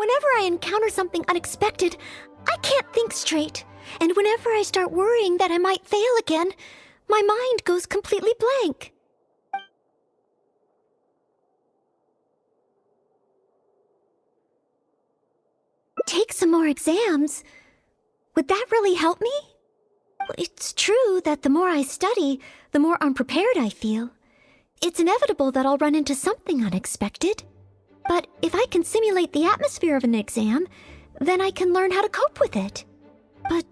Whenever I encounter something unexpected, I can't think straight. And whenever I start worrying that I might fail again, my mind goes completely blank. Take some more exams? Would that really help me? It's true that the more I study, the more unprepared I feel. It's inevitable that I'll run into something unexpected. But if I can simulate the atmosphere of an exam, then I can learn how to cope with it. But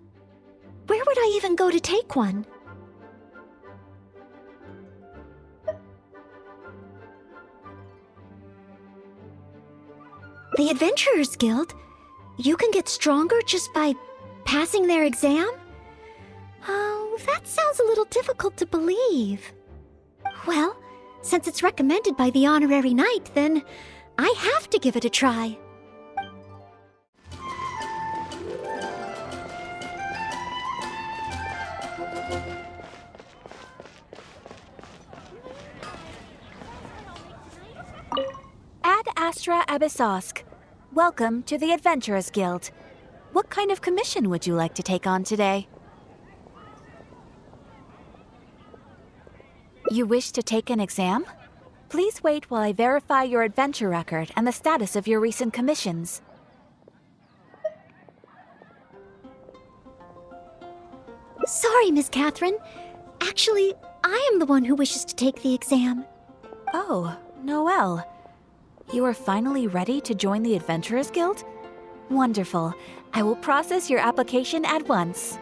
where would I even go to take one? The Adventurers Guild? You can get stronger just by passing their exam? Oh, that sounds a little difficult to believe. Well, since it's recommended by the honorary knight, then I have to give it a try. Ad Astra Abyssosk. Welcome to the Adventurers Guild. What kind of commission would you like to take on today? You wish to take an exam? Please wait while I verify your adventure record and the status of your recent commissions. Sorry, Miss Catherine. Actually, I am the one who wishes to take the exam. Oh, Noelle. You are finally ready to join the Adventurers Guild? Wonderful. I will process your application at once.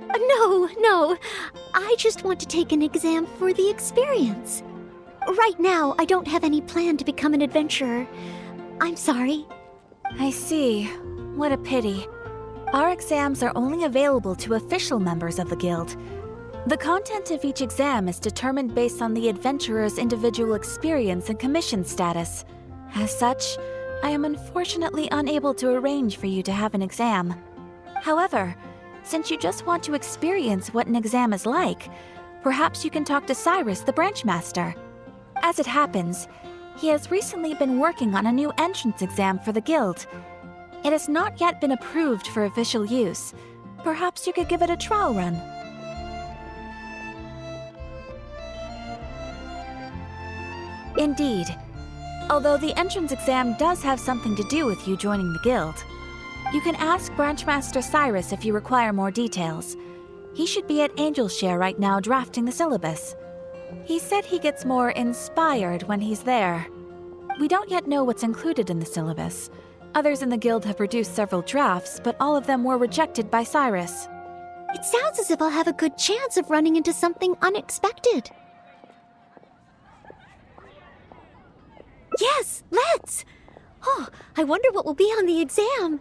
No. I just want to take an exam for the experience. Right now, I don't have any plan to become an adventurer. I'm sorry. I see. What a pity. Our exams are only available to official members of the Guild. The content of each exam is determined based on the adventurer's individual experience and commission status. As such, I am unfortunately unable to arrange for you to have an exam. However, since you just want to experience what an exam is like, perhaps you can talk to Cyrus, the branch master. As it happens, he has recently been working on a new entrance exam for the Guild. It has not yet been approved for official use. Perhaps you could give it a trial run. Indeed. Although the entrance exam does have something to do with you joining the Guild. You can ask Branchmaster Cyrus if you require more details. He should be at Angelshare right now drafting the syllabus. He said he gets more inspired when he's there. We don't yet know what's included in the syllabus. Others in the Guild have produced several drafts, but all of them were rejected by Cyrus. It sounds as if I'll have a good chance of running into something unexpected. Yes, let's! Oh, I wonder what will be on the exam.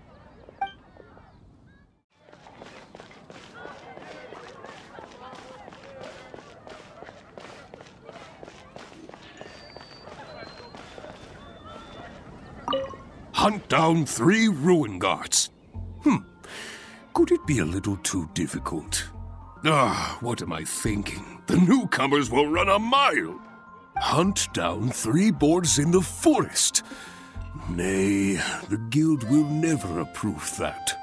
Hunt down 3 ruin guards. Could it be a little too difficult? What am I thinking? The newcomers will run a mile. Hunt down 3 boards in the forest. Nay, the guild will never approve that.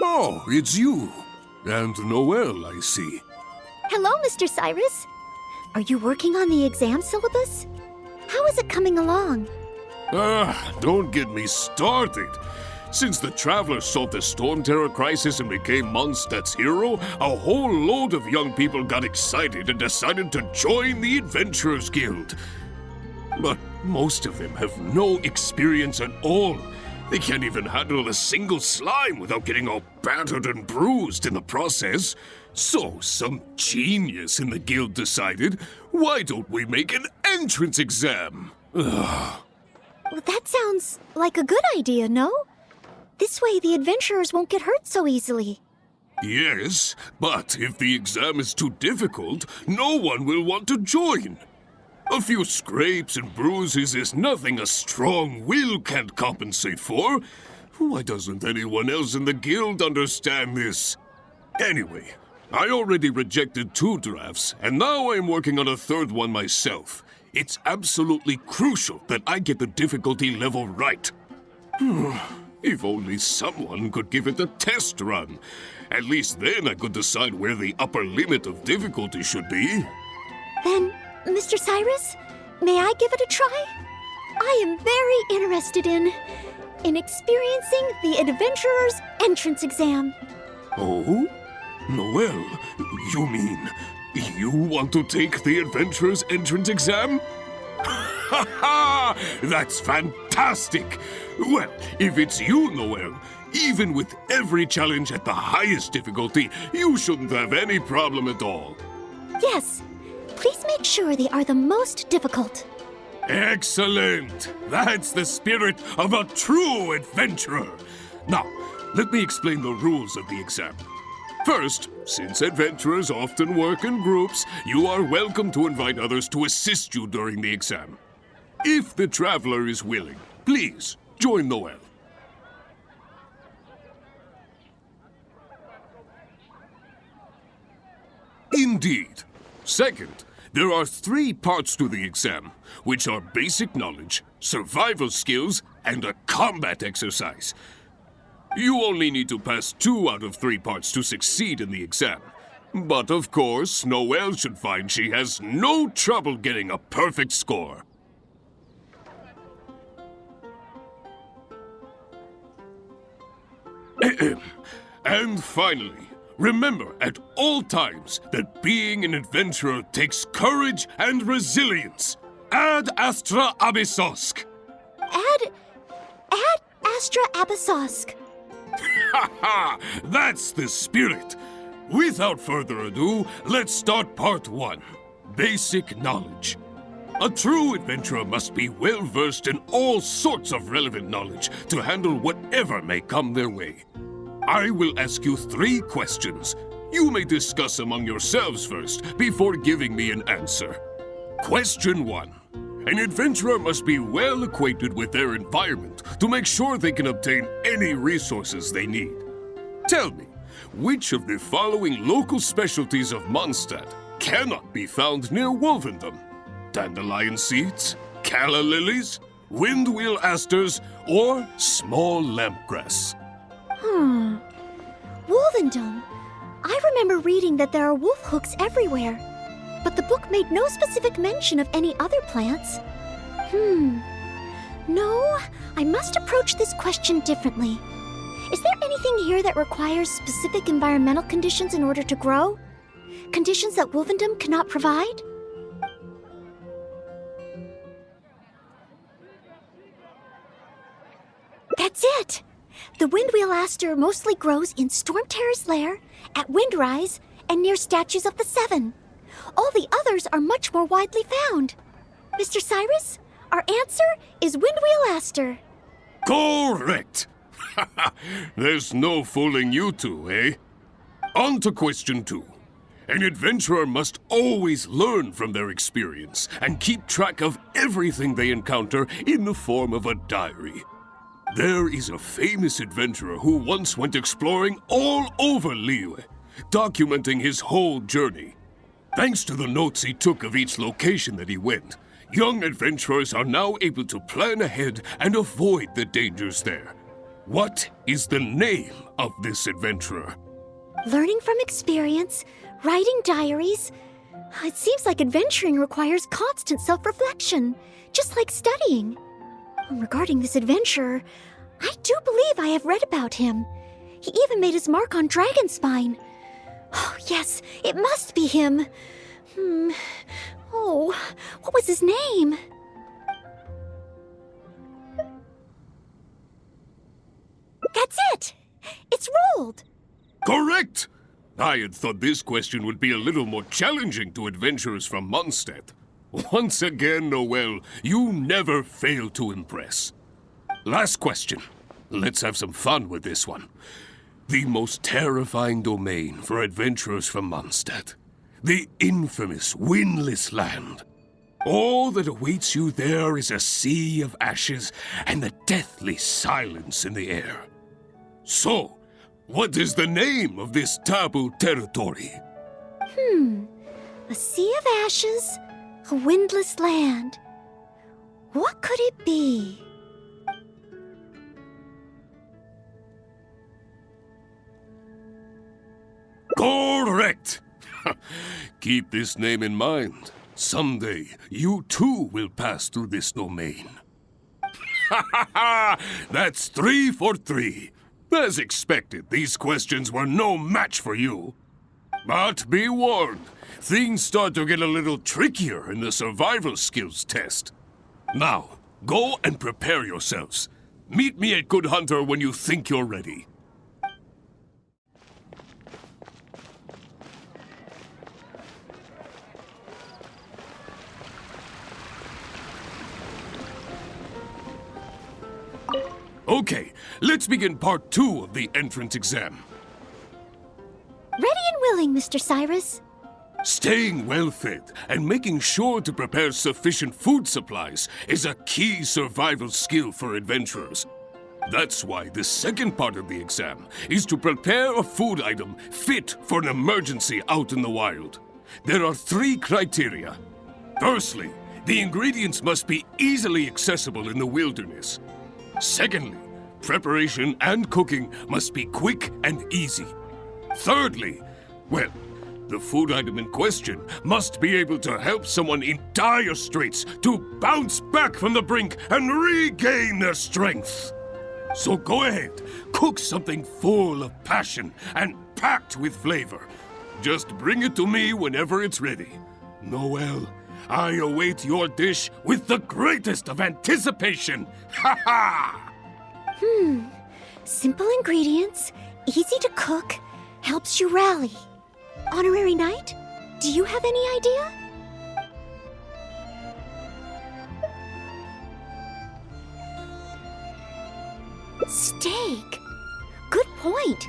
Oh, it's you. And Noelle, I see. Hello, Mr. Cyrus. Are you working on the exam syllabus? How is it coming along? Don't get me started. Since the Traveler solved the Storm Terror crisis and became Mondstadt's hero, a whole load of young people got excited and decided to join the Adventurers Guild. But most of them have no experience at all. They can't even handle a single slime without getting all battered and bruised in the process. So some genius in the guild decided, why don't we make an entrance exam? Well, that sounds like a good idea, no? This way the adventurers won't get hurt so easily. Yes, but if the exam is too difficult, no one will want to join. A few scrapes and bruises is nothing a strong will can't compensate for. Why doesn't anyone else in the guild understand this? Anyway, I already rejected 2 drafts, and now I'm working on a 3rd one myself. It's absolutely crucial that I get the difficulty level right. If only someone could give it a test run. At least then I could decide where the upper limit of difficulty should be. Then, Mr. Cyrus, may I give it a try? I am very interested in experiencing the Adventurer's Entrance Exam. Oh? Noelle, you mean you want to take the Adventurer's Entrance Exam? Ha ha! That's fantastic! Well, if it's you, Noelle, even with every challenge at the highest difficulty, you shouldn't have any problem at all. Yes, please make sure they are the most difficult. Excellent! That's the spirit of a true adventurer! Now, let me explain the rules of the exam. First, since adventurers often work in groups, you are welcome to invite others to assist you during the exam. If the traveler is willing, please join Noelle. Indeed. Second, there are 3 parts to the exam, which are basic knowledge, survival skills, and a combat exercise. You only need to pass 2 out of 3 parts to succeed in the exam. But of course, Noelle should find she has no trouble getting a perfect score. And finally, remember at all times that being an adventurer takes courage and resilience. Ad Astra Abyssosk. Ad Astra Abyssosk. Ha ha! That's the spirit! Without further ado, let's start part 1. Basic knowledge. A true adventurer must be well versed in all sorts of relevant knowledge to handle whatever may come their way. I will ask you 3 questions. You may discuss among yourselves first before giving me an answer. Question 1. An adventurer must be well acquainted with their environment to make sure they can obtain any resources they need. Tell me, which of the following local specialties of Mondstadt cannot be found near Wolvendom? Dandelion seeds, calla lilies, windwheel asters, or small lampgrass? Wolvendom. I remember reading that there are wolf hooks everywhere, but the book made no specific mention of any other plants. No, I must approach this question differently. Is there anything here that requires specific environmental conditions in order to grow? Conditions that Wolvendom cannot provide? That's it! The windwheel aster mostly grows in Storm Terror's lair, at Windrise, and near statues of the Seven. All the others are much more widely found. Mr. Cyrus, our answer is windwheel aster. Correct! There's no fooling you two, eh? On to question 2. An adventurer must always learn from their experience and keep track of everything they encounter in the form of a diary. There is a famous adventurer who once went exploring all over Liyue, documenting his whole journey. Thanks to the notes he took of each location that he went, young adventurers are now able to plan ahead and avoid the dangers there. What is the name of this adventurer? Learning from experience, writing diaries. It seems like adventuring requires constant self-reflection, just like studying. Regarding this adventurer, I do believe I have read about him. He even made his mark on Dragonspine. Oh, yes, it must be him. Oh, what was his name? That's it! It's rolled! Correct! I had thought this question would be a little more challenging to adventurers from Mondstadt. Once again, Noelle, you never fail to impress. Last question. Let's have some fun with this one. The most terrifying domain for adventurers from Mondstadt. The infamous Windless Land. All that awaits you there is a sea of ashes and the deathly silence in the air. So, what is the name of this taboo territory? A sea of ashes, A windless land. What could it be? Correct! Keep this name in mind. Someday, you too will pass through this domain. Ha ha ha! That's 3 for 3. As expected, these questions were no match for you. But be warned, things start to get a little trickier in the survival skills test. Now, go and prepare yourselves. Meet me at Good Hunter when you think you're ready. Okay, let's begin part 2 of the entrance exam. Ready and willing, Mr. Cyrus. Staying well-fed and making sure to prepare sufficient food supplies is a key survival skill for adventurers. That's why the second part of the exam is to prepare a food item fit for an emergency out in the wild. There are 3 criteria. Firstly, the ingredients must be easily accessible in the wilderness. Secondly, preparation and cooking must be quick and easy. Thirdly, well, the food item in question must be able to help someone in dire straits to bounce back from the brink and regain their strength. So go ahead, cook something full of passion and packed with flavor. Just bring it to me whenever it's ready. Noelle, I await your dish with the greatest of anticipation. Ha ha! Simple ingredients, easy to cook, helps you rally. Honorary Knight, do you have any idea? Steak. Good point.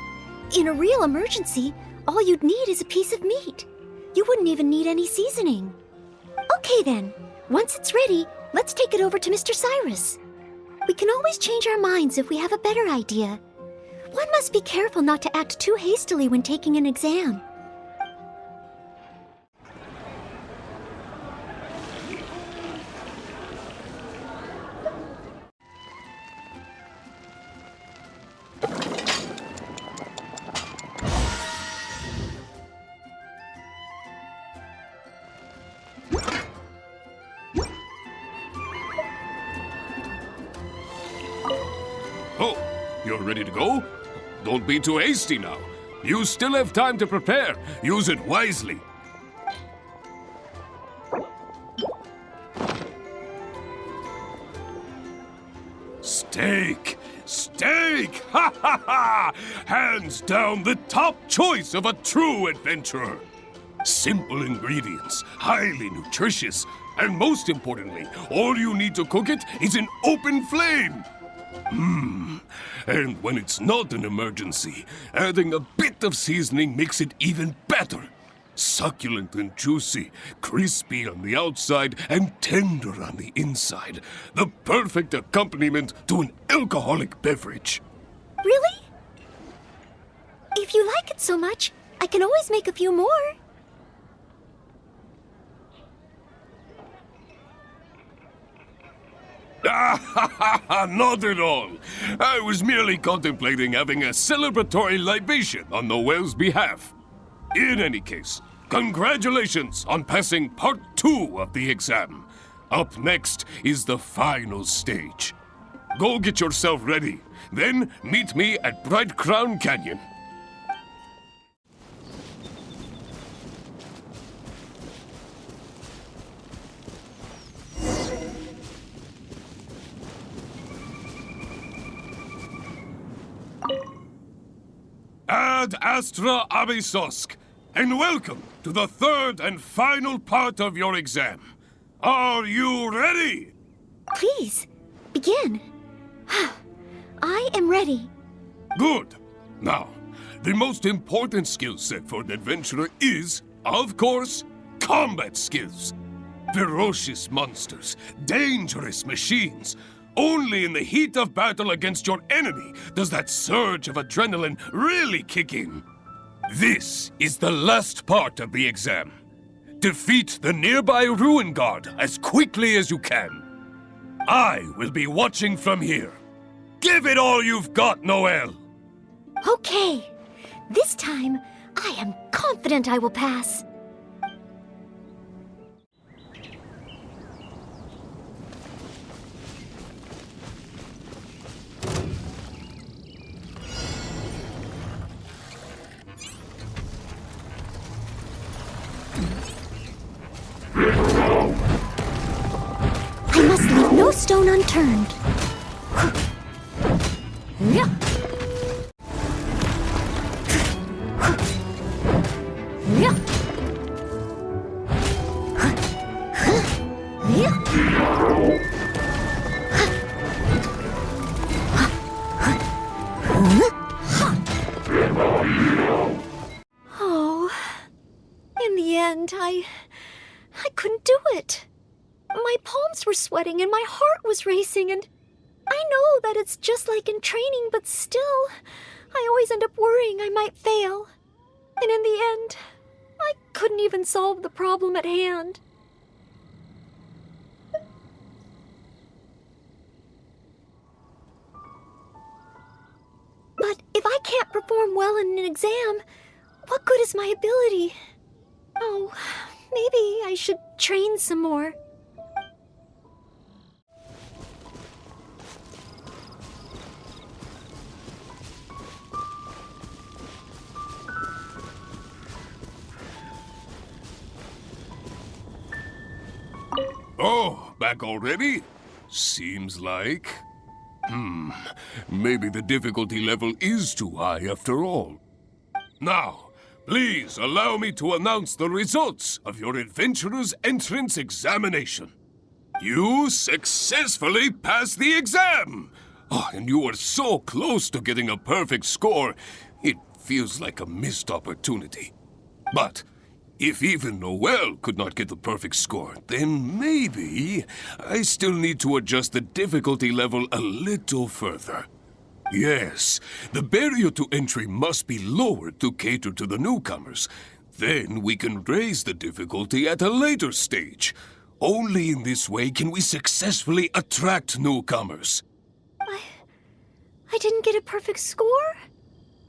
In a real emergency, all you'd need is a piece of meat. You wouldn't even need any seasoning. Okay then, once it's ready, let's take it over to Mr. Cyrus. We can always change our minds if we have a better idea. One must be careful not to act too hastily when taking an exam. Oh, you're ready to go? Don't be too hasty now. You still have time to prepare. Use it wisely. Steak! Steak! Ha ha ha! Hands down the top choice of a true adventurer. Simple ingredients, highly nutritious, and most importantly, all you need to cook it is an open flame. And when it's not an emergency, adding a bit of seasoning makes it even better. Succulent and juicy, crispy on the outside and tender on the inside. The perfect accompaniment to an alcoholic beverage. Really? If you like it so much, I can always make a few more. Not at all. I was merely contemplating having a celebratory libation on Noelle's behalf. In any case, congratulations on passing part 2 of the exam. Up next is the final stage. Go get yourself ready. Then meet me at Bright Crown Canyon. Ad Astra Abyssosk, and welcome to the 3rd and final part of your exam. Are you ready? Please, begin. I am ready. Good. Now, the most important skill set for an adventurer is, of course, combat skills. Ferocious monsters, dangerous machines. Only in the heat of battle against your enemy does that surge of adrenaline really kick in. This is the last part of the exam. Defeat the nearby ruin guard as quickly as you can. I will be watching from here. Give it all you've got, Noelle! Okay. This time, I am confident I will pass. I must leave no stone unturned. Yeah. Yeah. Oh, in the end, I couldn't do it. My palms were sweating and my heart was racing, and I know that it's just like in training, but still, I always end up worrying I might fail. And in the end, I couldn't even solve the problem at hand. But if I can't perform well in an exam, what good is my ability? Oh, maybe I should train some more. Oh, back already? Seems like. Maybe the difficulty level is too high after all. Now, please allow me to announce the results of your adventurer's entrance examination. You successfully passed the exam! Oh, and you were so close to getting a perfect score, it feels like a missed opportunity. But if even Noelle could not get the perfect score, then maybe I still need to adjust the difficulty level a little further. Yes, the barrier to entry must be lowered to cater to the newcomers. Then we can raise the difficulty at a later stage. Only in this way can we successfully attract newcomers. I didn't get a perfect score?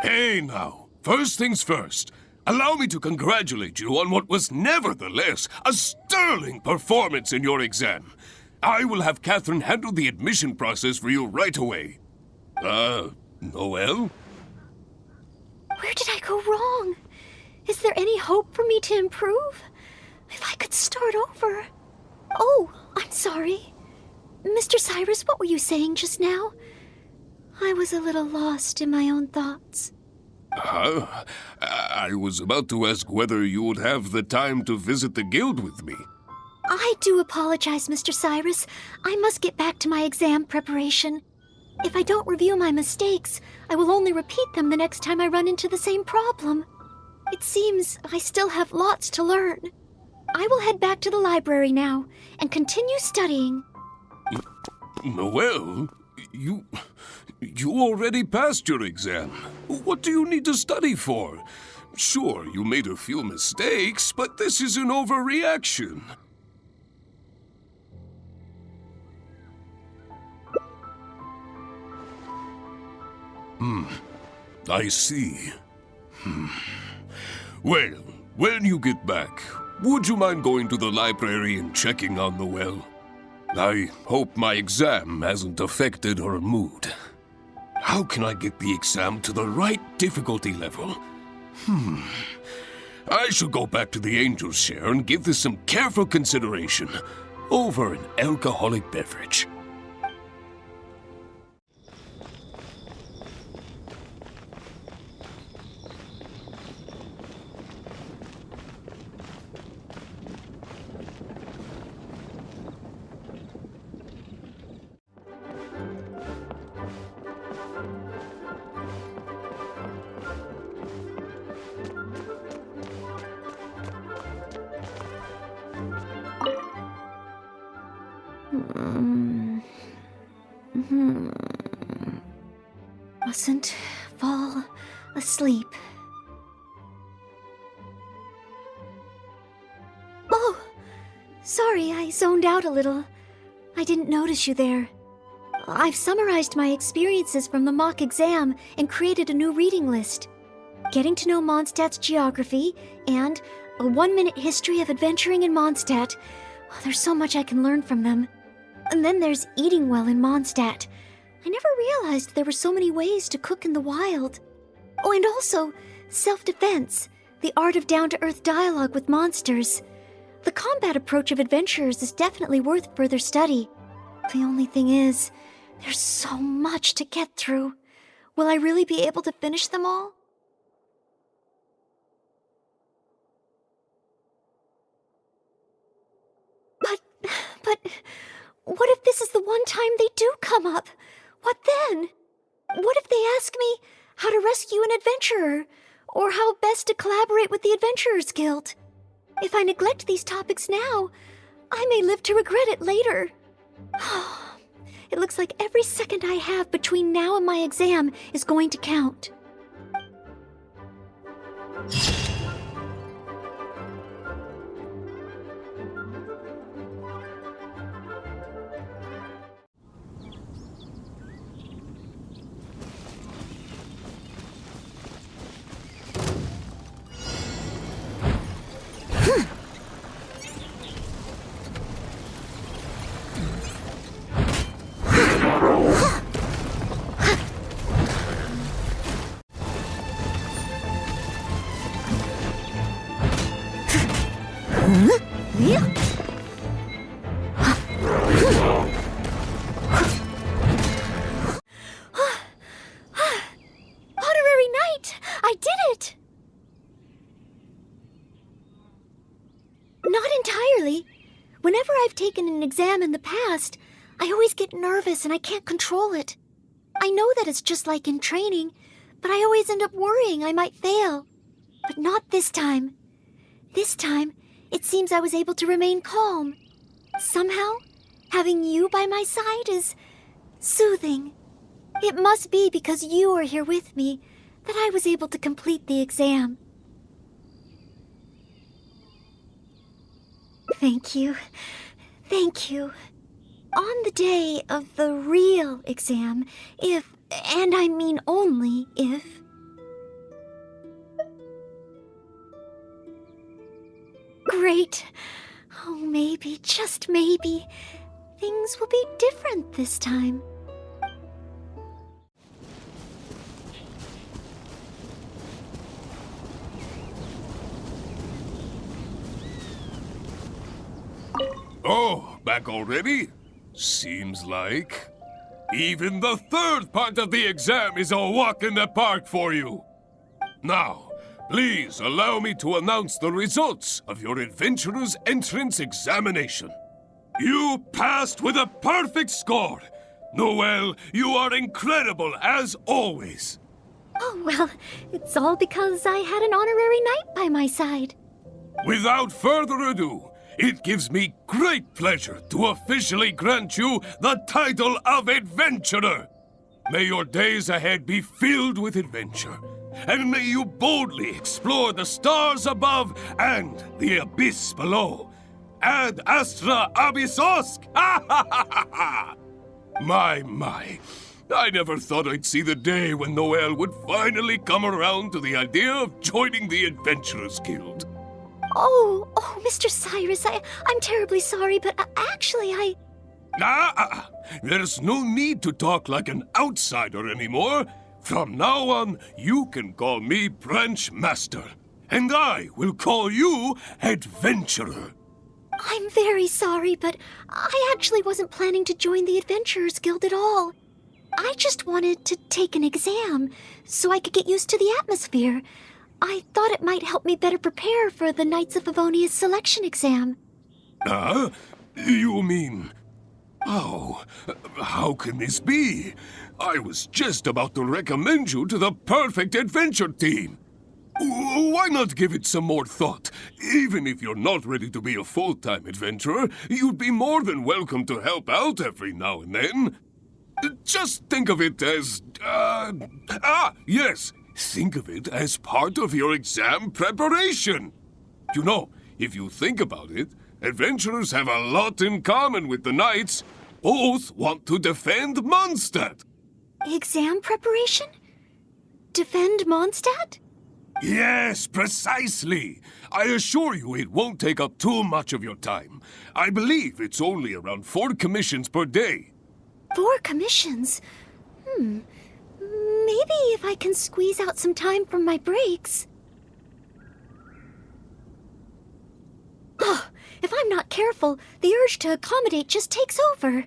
Hey now, first things first. Allow me to congratulate you on what was nevertheless a sterling performance in your exam. I will have Catherine handle the admission process for you right away. Noelle? Where did I go wrong? Is there any hope for me to improve? If I could start over. Oh, I'm sorry. Mr. Cyrus, what were you saying just now? I was a little lost in my own thoughts. I was about to ask whether you would have the time to visit the guild with me. I do apologize, Mr. Cyrus. I must get back to my exam preparation. If I don't review my mistakes, I will only repeat them the next time I run into the same problem. It seems I still have lots to learn. I will head back to the library now and continue studying. Noelle, you already passed your exam. What do you need to study for? Sure, you made a few mistakes, but this is an overreaction. I see. Well, when you get back, would you mind going to the library and checking on Noelle? I hope my exam hasn't affected her mood. How can I get the exam to the right difficulty level? I should go back to the Angel's Share and give this some careful consideration over an alcoholic beverage. Mustn't fall asleep. Sorry, I zoned out a little. I didn't notice you there. I've summarized my experiences from the mock exam and created a new reading list. Getting to know Mondstadt's geography and a 1-minute history of adventuring in Mondstadt. Oh, there's so much I can learn from them. And then there's eating well in Mondstadt. I never realized there were so many ways to cook in the wild. Oh, and also self-defense, the art of down-to-earth dialogue with monsters. The combat approach of adventurers is definitely worth further study. The only thing is, there's so much to get through. Will I really be able to finish them all? But, what if this is the one time they do come up? What then? What if they ask me how to rescue an adventurer, or how best to collaborate with the Adventurers Guild? If I neglect these topics now, I may live to regret it later. It looks like every second I have between now and my exam is going to count. Honorary Knight! I did it! Not entirely. Whenever I've taken an exam in the past, I always get nervous and I can't control it. I know that it's just like in training, but I always end up worrying I might fail. But not this time. This time, it seems I was able to remain calm. Somehow, having you by my side is soothing. It must be because you are here with me that I was able to complete the exam. Thank you. Thank you. On the day of the real exam, if, and I mean only if, great. Oh, maybe, just maybe, things will be different this time. Oh, back already? Seems like. Even the third part of the exam is a walk in the park for you. Now, please allow me to announce the results of your adventurer's entrance examination. You passed with a perfect score. Noelle, you are incredible as always. Oh, well, it's all because I had an honorary knight by my side. Without further ado, it gives me great pleasure to officially grant you the title of Adventurer. May your days ahead be filled with adventure, and may you boldly explore the stars above and the abyss below. Ad astra abyssosk! My. I never thought I'd see the day when Noelle would finally come around to the idea of joining the Adventurers Guild. Oh, Mr. Cyrus, I'm terribly sorry, but actually There's no need to talk like an outsider anymore. From now on, you can call me Branch Master, and I will call you Adventurer. I'm very sorry, but I actually wasn't planning to join the Adventurers Guild at all. I just wanted to take an exam so I could get used to the atmosphere. I thought it might help me better prepare for the Knights of Favonia's selection exam. You mean... Oh, how can this be? I was just about to recommend you to the perfect adventure team. Why not give it some more thought? Even if you're not ready to be a full-time adventurer, you'd be more than welcome to help out every now and then. Just think of it as... yes! Think of it as part of your exam preparation. You know, if you think about it, Adventurers have a lot in common with the knights. Both want to defend Mondstadt. Exam preparation? Defend Mondstadt? Yes, precisely. I assure you it won't take up too much of your time. I believe it's only around 4 commissions per day. 4 commissions? Maybe if I can squeeze out some time from my breaks. Oh, if I'm not careful, the urge to accommodate just takes over.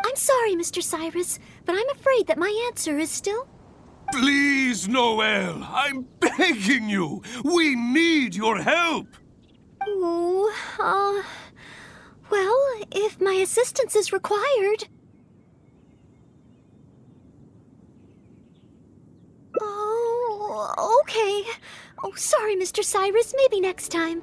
I'm sorry, Mr. Cyrus, but I'm afraid that my answer is still... Please, Noelle, I'm begging you. We need your help. Oh, well, if my assistance is required... Oh, okay. Oh, sorry, Mr. Cyrus. Maybe next time.